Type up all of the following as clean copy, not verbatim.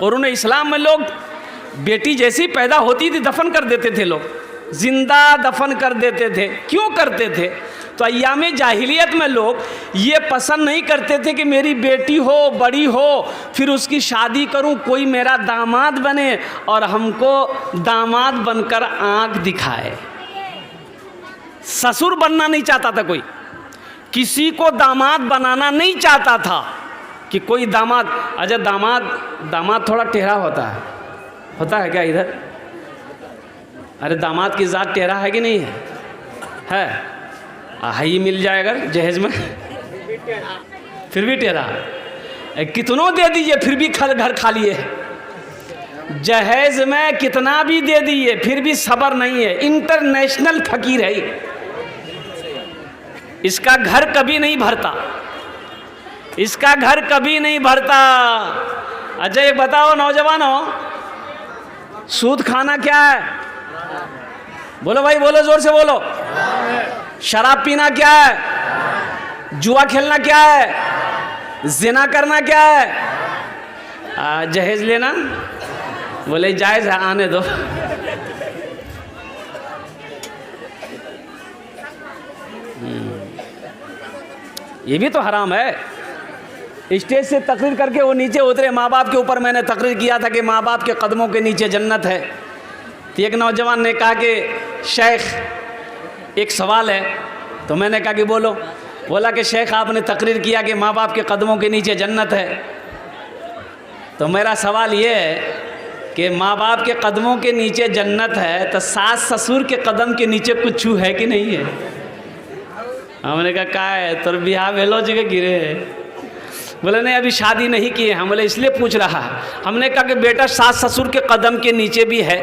कुरान इस्लाम में लोग बेटी जैसी पैदा होती थी दफन कर देते थे, लोग जिंदा दफन कर देते थे। क्यों करते थे? तो अय्याम जाहिलियत में लोग ये पसंद नहीं करते थे कि मेरी बेटी हो, बड़ी हो, फिर उसकी शादी करूं, कोई मेरा दामाद बने और हमको दामाद बनकर आंख दिखाए। ससुर बनना नहीं चाहता था कोई, किसी को दामाद बनाना नहीं चाहता था कि कोई दामाद। अच्छा, दामाद थोड़ा टेढ़ा होता है क्या इधर? अरे दामाद की ज़ात टेढ़ा है कि नहीं है? हाई मिल जाए अगर जहेज में, फिर भी टेढ़ा। कितनों दे दीजिए फिर भी घर खाली है। जहेज में कितना भी दे दीजिए फिर भी सबर नहीं है। इंटरनेशनल फकीर है, इसका घर कभी नहीं भरता, इसका घर कभी नहीं भरता। अच्छा एक बताओ नौजवानों, सूद खाना क्या है? बोलो भाई, बोलो, जोर से बोलो। शराब पीना क्या है? जुआ खेलना क्या है? जिना करना क्या है? जहेज लेना? बोले जायज है, आने दो। ये भी तो हराम है। स्टेज से तकरीर करके वो नीचे उतरे, माँ बाप के ऊपर मैंने तकरीर किया था कि माँ बाप के कदमों के नीचे जन्नत है। तो एक नौजवान ने कहा कि शेख एक सवाल है। तो मैंने कहा कि बोलो। बोला कि शेख आपने तकरीर किया कि माँ बाप के कदमों के नीचे जन्नत है, तो मेरा सवाल ये है कि माँ बाप के कदमों के नीचे जन्नत है तो सास ससुर के कदम के नीचे कुछ है कि नहीं है? हमने कहा क्या है, तो बिहार भेलो जगह गिरे है। बोले नहीं अभी शादी नहीं की है। हम बोले इसलिए पूछ रहा है। हमने कहा कि बेटा सास ससुर के कदम के नीचे भी है।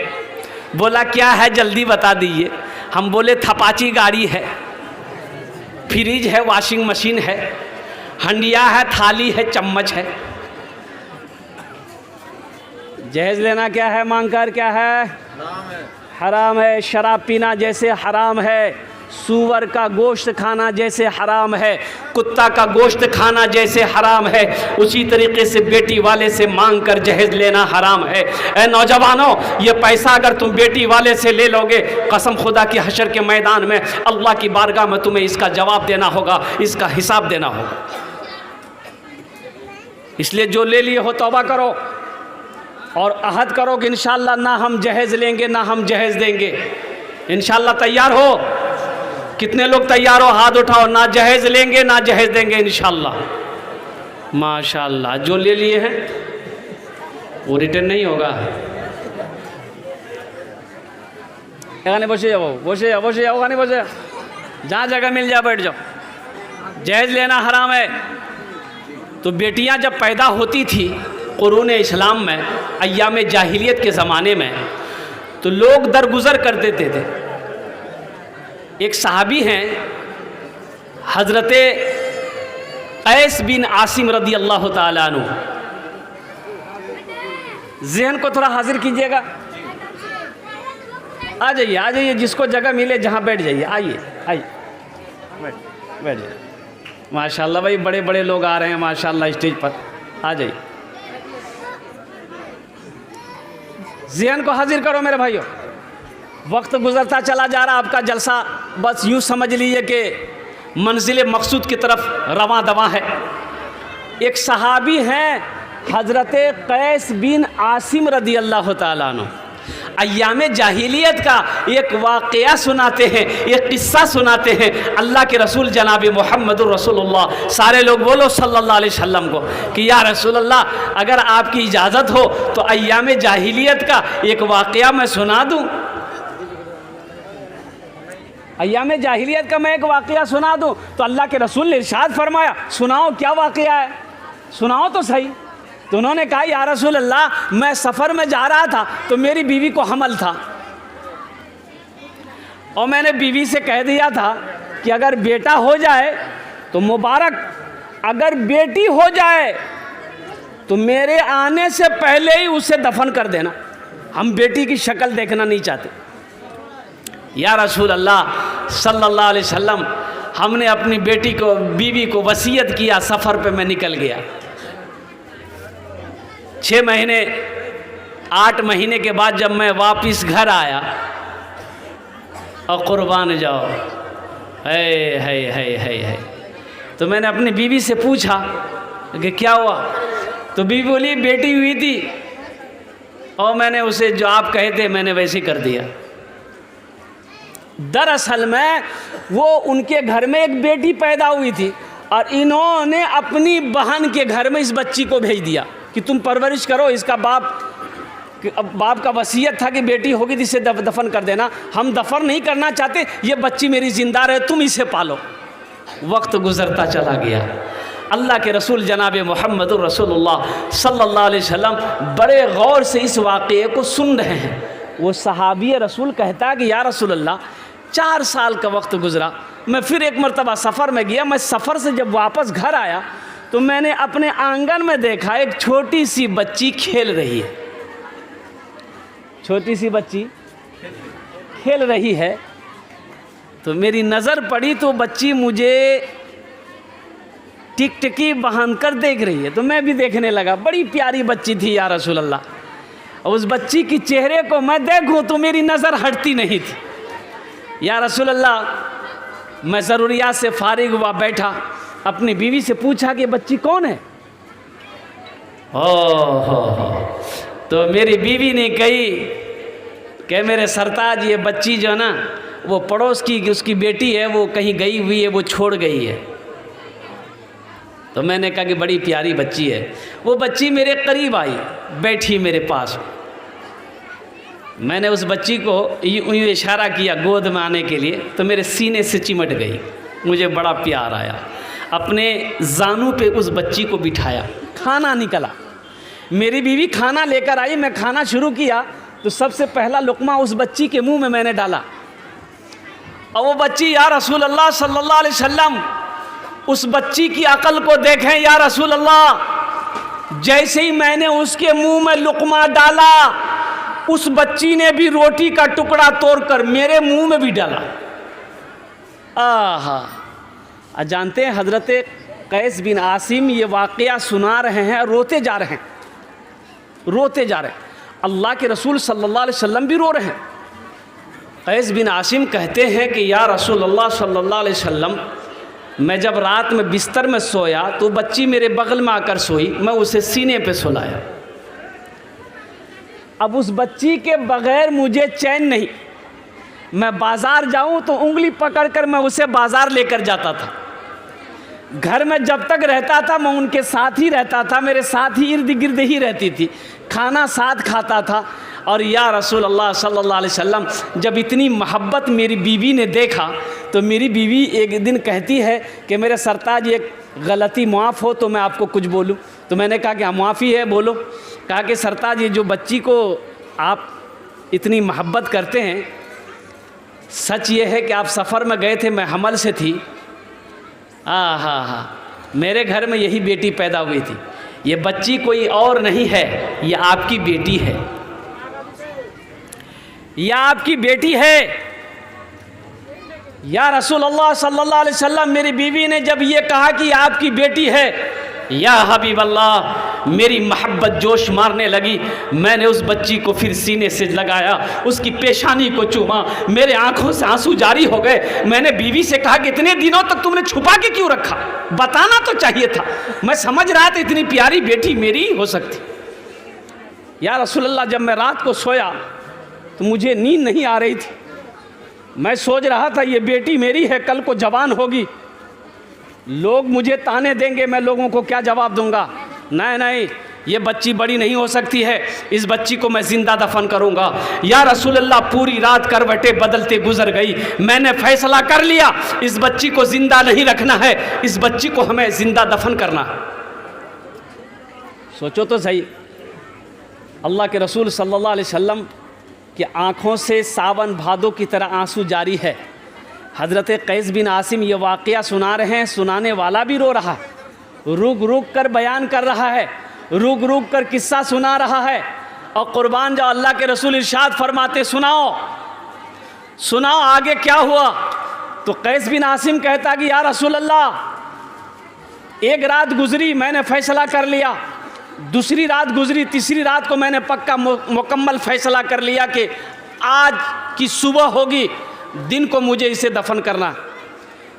बोला क्या है जल्दी बता दीजिए। हम बोले थपाची गाड़ी है, फ्रिज है, वॉशिंग मशीन है, हंडिया है, थाली है, चम्मच है। जहेज लेना क्या है? मांगकर क्या है? हराम है। शराब पीना जैसे हराम है, सूअर का गोश्त खाना जैसे हराम है, कुत्ता का गोश्त खाना जैसे हराम है, उसी तरीके से बेटी वाले से मांग कर जहेज लेना हराम है। ऐ नौजवानों, ये पैसा अगर तुम बेटी वाले से ले लोगे, कसम खुदा की हशर के मैदान में अल्लाह की बारगाह में तुम्हें इसका जवाब देना होगा, इसका हिसाब देना होगा। इसलिए जो ले लिए हो तौबा करो और अहद करो कि इंशाअल्लाह ना हम जहेज लेंगे ना हम जहेज देंगे। इंशाअल्लाह तैयार हो? कितने लोग तैयार हो? हाथ उठाओ। ना जहेज लेंगे ना जहेज देंगे इंशाअल्लाह। माशाअल्लाह। जो ले लिए हैं वो रिटर्न नहीं होगा। এখানে বসে যাও, বসে যাও, বসে যাও, ওখানে বসে যাও, जहाँ जगह मिल जाए बैठ जाओ। जहेज लेना हराम है। तो बेटियां जब पैदा होती थी कुरान इस्लाम में, अय्याम जाहिलियत के ज़माने में, तो लोग दरगुजर कर देते थे। एक सहाबी हैं हज़रत कैस बिन आसिम रदी अल्लाह ताला अन्हु। ज़हन को थोड़ा हाजिर कीजिएगा। आ जाइए, आ जाइए, जिसको जगह मिले जहाँ बैठ जाइए। आइए आइए, बैठ जाइए। माशाल्लाह भाई, बड़े बड़े लोग आ रहे हैं माशाल्लाह स्टेज पर। आ जाइए, ज़हन को हाजिर करो मेरे भाइयों। वक्त गुज़रता चला जा रहा, आपका जलसा बस यूँ समझ लीजिए कि मंजिल मकसूद की तरफ रवां दवां है। एक सहाबी हैं हज़रत कैस बिन आसिम रदी अल्लाह ताला अन्हु। अय्याम जाहिलियत का एक वाक़या सुनाते हैं, एक किस्सा सुनाते हैं अल्लाह के रसूल जनाब मुहम्मदुर रसूलुल्लाह। सारे लोग बोलो सल्लल्लाहु अलैहि वसल्लम को कि या रसूलल्लाह, अगर आपकी इजाज़त हो तो अय्याम जाहिलियत का एक वाक़या मैं सुना दूँ। अय्याम जाहिलियत का मैं एक वाक़या सुना दूँ। तो अल्लाह के रसूल ने इरशाद फरमाया, सुनाओ क्या वाक़या है, सुनाओ तो सही। तो उन्होंने कहा या रसूल अल्लाह, मैं सफ़र में जा रहा था तो मेरी बीवी को हमल था और मैंने बीवी से कह दिया था कि अगर बेटा हो जाए तो मुबारक, अगर बेटी हो जाए तो मेरे आने से पहले ही उसे दफन कर देना, हम बेटी की शक्ल देखना नहीं चाहते। या रसूल अल्लाह सल्लल्लाहु अलैहि वसल्लम, हमने अपनी बेटी को, बीवी को वसीयत किया, सफ़र पे मैं निकल गया। 6 महीने 8 महीने के बाद जब मैं वापस घर आया, और कुर्बान जाओ, है। तो मैंने अपनी बीवी से पूछा कि क्या हुआ, तो बीवी बोली बेटी हुई थी और मैंने उसे जो आप कहे थे मैंने वैसे कर दिया। दरअसल में वो उनके घर में एक बेटी पैदा हुई थी और इन्होंने अपनी बहन के घर में इस बच्ची को भेज दिया कि तुम परवरिश करो, इसका बाप का वसीयत था कि बेटी होगी तो इसे दफन कर देना, हम दफन नहीं करना चाहते, ये बच्ची मेरी जिंदा रहे, तुम इसे पालो। वक्त गुजरता चला गया। अल्लाह के रसूल जनाब मोहम्मदुर रसूलुल्लाह सल्लल्लाहु अलैहि वसल्लम बड़े गौर से इस वाक़े को सुन रहे हैं। वो सहाबी रसूल कहता कि या रसूलल्लाह 4 साल का वक्त गुजरा, मैं फिर एक मरतबा सफ़र में गया। मैं सफ़र से जब वापस घर आया तो मैंने अपने आंगन में देखा एक छोटी सी बच्ची खेल रही है। छोटी सी बच्ची खेल रही है तो मेरी नज़र पड़ी तो बच्ची मुझे टिकटिकी बांधकर देख रही है, तो मैं भी देखने लगा। बड़ी प्यारी बच्ची थी या रसूल अल्लाह। उस बच्ची की चेहरे को मैं देखूं तो मेरी नज़र हटती नहीं थी। या रसूल अल्लाह, मैं ज़रूरियात से फारिग हुआ, बैठा, अपनी बीवी से पूछा कि बच्ची कौन है। हो तो मेरी बीवी ने कही कि मेरे सरताज ये बच्ची जो है ना वो पड़ोस की उसकी बेटी है, वो कहीं गई हुई है, वो छोड़ गई है। तो मैंने कहा कि बड़ी प्यारी बच्ची है। वो बच्ची मेरे करीब आई, बैठी मेरे पास। मैंने उस बच्ची को यूँ इशारा किया गोद में आने के लिए, तो मेरे सीने से चिमट गई। मुझे बड़ा प्यार आया। अपने जानू पे उस बच्ची को बिठाया। खाना निकला, मेरी बीवी खाना लेकर आई। मैं खाना शुरू किया तो सबसे पहला लुक़मा उस बच्ची के मुंह में मैंने डाला। और वो बच्ची या रसूल अल्लाह सल्लल्लाहु अलैहि वसल्लम, उस बच्ची की अकल को देखें या रसूल अल्लाह। जैसे ही मैंने उसके मुंह में लुक़मा डाला, उस बच्ची ने भी रोटी का टुकड़ा तोड़कर मेरे मुंह में भी डाला। आहा, जानते हैं हज़रत कैस बिन आसिम ये वाक़या सुना रहे हैं, रोते जा रहे हैं, रोते जा रहे हैं। अल्लाह के रसूल सल्लल्लाहु अलैहि वसल्लम भी रो रहे हैं। कैस बिन आसिम कहते हैं कि या रसूल अल्लाह सल्लल्लाहु अलैहि वसल्लम, मैं जब रात में बिस्तर में सोया तो बच्ची मेरे बगल में आकर सोई, मैं उसे सीने पे सुलाया। अब उस बच्ची के बग़ैर मुझे चैन नहीं। मैं बाज़ार जाऊं तो उंगली पकड़कर मैं उसे बाज़ार लेकर जाता था। घर में जब तक रहता था मैं उनके साथ ही रहता था, मेरे साथ ही इर्द गिर्द ही रहती थी, खाना साथ खाता था। और या रसूल अल्लाह सल्लल्लाहु अलैहि वसल्लम, जब इतनी मोहब्बत मेरी बीवी ने देखा तो मेरी बीवी एक दिन कहती है कि मेरे सरताज एक गलती माफ़ हो तो मैं आपको कुछ बोलूं। तो मैंने कहा कि हाँ माफ़ी है, बोलो। कहा कि सरताज ये जो बच्ची को आप इतनी मोहब्बत करते हैं, सच ये है कि आप सफ़र में गए थे, मैं हमल से थी। हाँ, मेरे घर में यही बेटी पैदा हुई थी। ये बच्ची कोई और नहीं है, ये आपकी बेटी है, यह आपकी बेटी है। या रसूल अल्लाह सल्लल्लाहु अलैहि वसल्लम, मेरी बीवी ने जब ये कहा कि आपकी बेटी है, या हबीब अल्लाह, मेरी मोहब्बत जोश मारने लगी। मैंने उस बच्ची को फिर सीने से लगाया, उसकी पेशानी को चूमा, मेरे आंखों से आंसू जारी हो गए। मैंने बीवी से कहा कि इतने दिनों तक तुमने छुपा के क्यों रखा, बताना तो चाहिए था। मैं समझ रहा था इतनी प्यारी बेटी मेरी हो सकती। या रसूल अल्लाह, जब मैं रात को सोया तो मुझे नींद नहीं आ रही थी। मैं सोच रहा था ये बेटी मेरी है, कल को जवान होगी, लोग मुझे ताने देंगे, मैं लोगों को क्या जवाब दूंगा। नहीं, ये बच्ची बड़ी नहीं हो सकती है, इस बच्ची को मैं ज़िंदा दफन करूंगा। या रसूल अल्लाह, पूरी रात करवटें बदलते गुजर गई। मैंने फैसला कर लिया इस बच्ची को ज़िंदा नहीं रखना है, इस बच्ची को हमें ज़िंदा दफन करना है। सोचो तो सही, अल्लाह के रसूल सल्लल्लाहु अलैहि वसल्लम कि आँखों से सावन भादों की तरह आंसू जारी है। हज़रत कैस बिन आसिम ये वाक़या सुना रहे हैं, सुनाने वाला भी रो रहा है, रुक रुक कर बयान कर रहा है, रुक रुक कर किस्सा सुना रहा है। और कुर्बान जाओ, अल्लाह के रसूल इरशाद फरमाते, सुनाओ सुनाओ आगे क्या हुआ। तो कैस बिन आसिम कहता कि या रसूल अल्लाह, एक रात गुजरी, मैंने फ़ैसला कर लिया दूसरी रात गुजरी, तीसरी रात को मैंने पक्का मुकम्मल फैसला कर लिया कि आज की सुबह होगी, दिन को मुझे इसे दफन करना।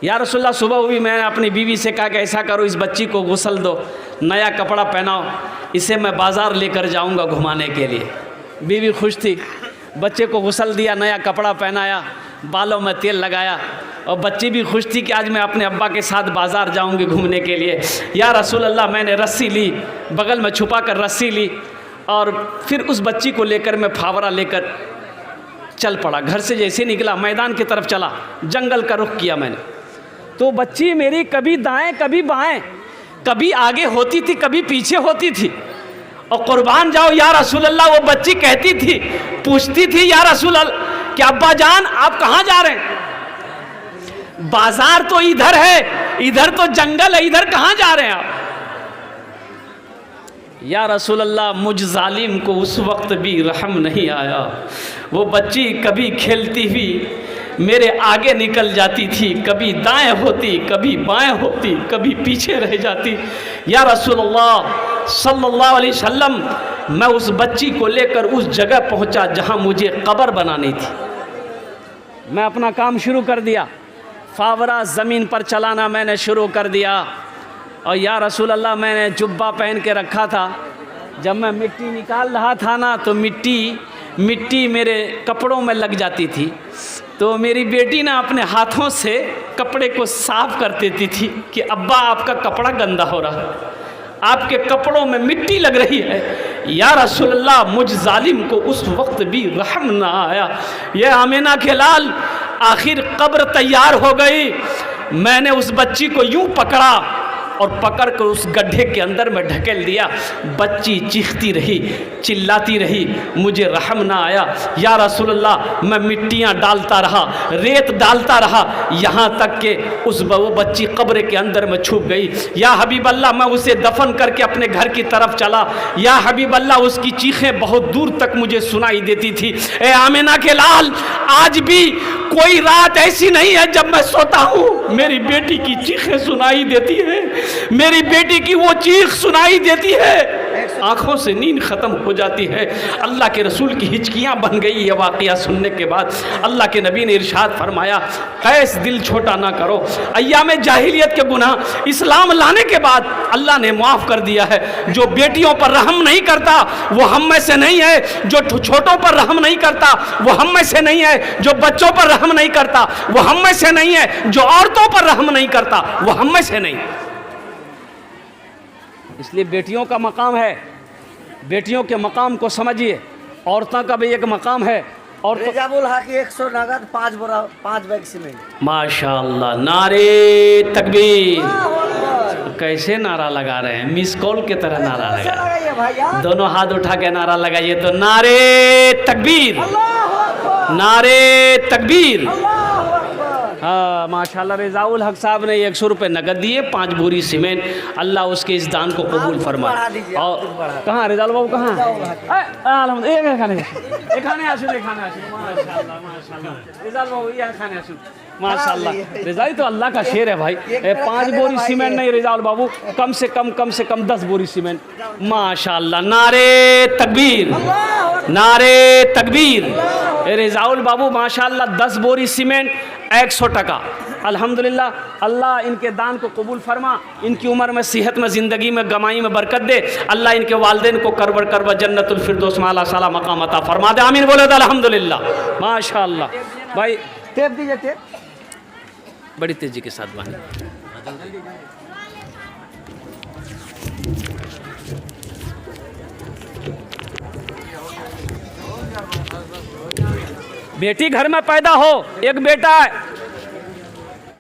या रसूलल्लाह सुबह हुई, मैंने अपनी बीवी से कहा कि ऐसा करो, इस बच्ची को गुस्ल दो, नया कपड़ा पहनाओ, इसे मैं बाज़ार लेकर जाऊंगा घुमाने के लिए। बीवी खुश थी, बच्चे को गुस्ल दिया, नया कपड़ा पहनाया, बालों में तेल लगाया, और बच्ची भी खुश थी कि आज मैं अपने अब्बा के साथ बाज़ार जाऊंगी घूमने के लिए। या रसूल अल्लाह, मैंने रस्सी ली, बगल में छुपा कर रस्सी ली, और फिर उस बच्ची को लेकर मैं फावरा लेकर चल पड़ा। घर से जैसे निकला मैदान की तरफ चला, जंगल का रुख किया मैंने, तो बच्ची मेरी कभी दाएं कभी बाएं, कभी आगे होती थी कभी पीछे होती थी। और कुर्बान जाओ या रसूल अल्लाह, वो बच्ची कहती थी, पूछती थी, या रसूल अल्लाह कि अब्बा जान आप कहाँ जा रहे हैं? बाजार तो इधर है, इधर तो जंगल है, इधर कहाँ जा रहे हैं आप? या रसूल अल्लाह, मुझ जालिम को उस वक्त भी रहम नहीं आया। वो बच्ची कभी खेलती हुई मेरे आगे निकल जाती थी, कभी दाएं होती कभी बाएं होती, कभी पीछे रह जाती। या रसूलुल्लाह सल्लल्लाहु अलैहि वसल्लम, मैं उस बच्ची को लेकर उस जगह पहुंचा जहां मुझे कब्र बनानी थी। मैं अपना काम शुरू कर दिया, फावरा ज़मीन पर चलाना मैंने शुरू कर दिया। और या रसूल अल्लाह, मैंने जुब्बा पहन के रखा था, जब मैं मिट्टी निकाल रहा था ना, तो मिट्टी मेरे कपड़ों में लग जाती थी। तो मेरी बेटी ना अपने हाथों से कपड़े को साफ कर देती थी कि अब्बा आपका कपड़ा गंदा हो रहा है, आपके कपड़ों में मिट्टी लग रही है। या रसूल अल्लाह, मुझ जालिम को उस वक्त भी रहम ना आया। ये आमिना के लाल, आखिर कब्र तैयार हो गई। मैंने उस बच्ची को यूं पकड़ा और पकड़ कर उस गड्ढे के अंदर में ढकेल दिया। बच्ची चीखती रही, चिल्लाती रही, मुझे रहम ना आया। या रसूलल्लाह, मैं मिट्टियाँ डालता रहा, रेत डालता रहा, यहाँ तक कि वो बच्ची कब्र के अंदर में छुप गई। या हबीब अल्लाह, मैं उसे दफन करके अपने घर की तरफ चला। या हबीब अल्लाह, उसकी चीखें बहुत दूर तक मुझे सुनाई देती थी। ए आमिना के लाल, आज भी कोई रात ऐसी नहीं है जब मैं सोता हूँ मेरी बेटी की चीखें सुनाई देती है, मेरी बेटी की वो चीख सुनाई देती है, आंखों से नींद ख़त्म हो जाती है। अल्लाह के रसूल की हिचकियाँ बन गई ये वाक़या सुनने के बाद। अल्लाह के नबी ने इरशाद फरमाया, कैस दिल छोटा ना करो। अय्याम जाहिलियत के गुनाह इस्लाम लाने के बाद अल्लाह ने माफ़ कर दिया है। जो बेटियों पर रहम नहीं करता वो हम में से नहीं है, जो छोटों पर रहम नहीं करता वो हम में से नहीं है, जो बच्चों पर रहम नहीं करता वो हम में से नहीं है, जो औरतों पर रहम नहीं करता वो हम में से नहीं। इसलिए बेटियों का मकाम है, बेटियों के मकाम को समझिए। औरतों का भी एक मकाम है। और रेजाबुल हक 100 नगद 5 बैग सीमेंट। माशाअल्लाह, नारे तकबीर। कैसे नारा लगा रहे हैं, मिस कॉल की तरह नारा लगा रहे हैं। दोनों हाथ उठा के नारा लगाइए तो नारे तकबीर, नारे तकबीर। हाँ माशाल्लाह, रेजाउल हक साहब ने 100 रुपये नगद दिए, 5 बोरी सीमेंट। अल्लाह उसके इस दान को कबूल फरमाए। और कहाँ रेजाउल बाबू कहाँ? माशाल्लाह, रेजाई तो अल्लाह का शेर है भाई। 5 बोरी सीमेंट नहीं रेजाउल बाबू, कम से कम 10 बोरी सीमेंट। माशाल्लाह, नारे तकबीर, नारे तकबीर। रेजाउल बाबू माशाल्लाह 10 बोरी सीमेंट 100 टका। अल्हम्दुलिल्लाह, अल्लाह इनके दान को कबूल फरमा, इनकी उम्र में, सेहत में, ज़िंदगी में, गमाई में बरकत दे। अल्लाह इनके वालिदैन को करब जन्नतुल फिरदौस में आला साला मकाम अता फरमा दे। आमीन बोले तो अल्हम्दुलिल्लाह। माशाल्लाह भाई, टेप दीजिए, टेप बड़ी तेजी के साथ बांध। बेटी घर में पैदा हो, एक बेटा है,